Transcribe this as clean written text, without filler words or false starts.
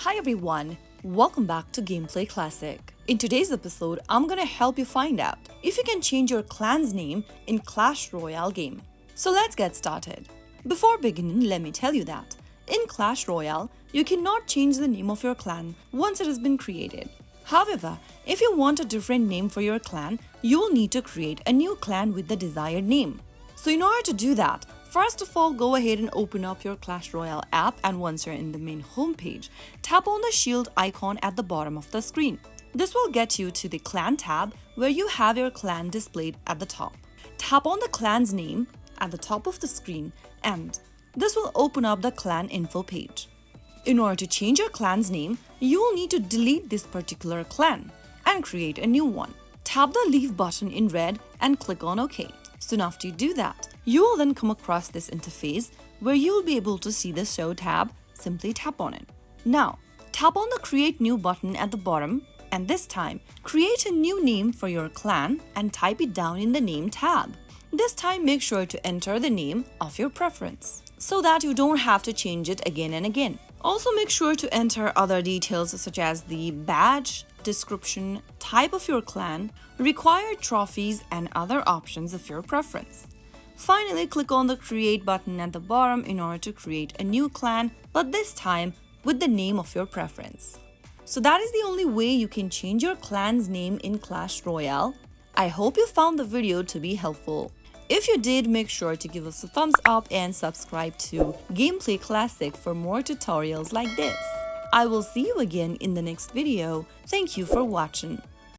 Hi everyone, welcome back to Gameplay Classic. In today's episode, I'm gonna help you find out if you can change your clan's name in Clash Royale game. So let's get started. Before beginning, let me tell you that in Clash Royale, you cannot change the name of your clan once it has been created. However, if you want a different name for your clan, you will need to create a new clan with the desired name. So in order to do that, first of all, go ahead and open up your Clash Royale app, and once you're in the main homepage, tap on the shield icon at the bottom of the screen. This will get you to the clan tab where you have your clan displayed at the top. Tap on the clan's name at the top of the screen and this will open up the clan info page. In order to change your clan's name, you will need to delete this particular clan and create a new one. Tap the leave button in red and click on OK. Soon after you do that, you will then come across this interface where you will be able to see the Show tab. Simply tap on it. Now, tap on the Create New button at the bottom, and this time, create a new name for your clan and type it down in the Name tab. This time, make sure to enter the name of your preference so that you don't have to change it again and again. Also, make sure to enter other details such as the badge, description, type of your clan, required trophies, and other options of your preference. Finally, click on the Create button at the bottom in order to create a new clan, but this time with the name of your preference. So that is the only way you can change your clan's name in Clash Royale. I hope you found the video to be helpful. If you did, make sure to give us a thumbs up and subscribe to Gameplay Classic for more tutorials like this. I will see you again in the next video. Thank you for watching.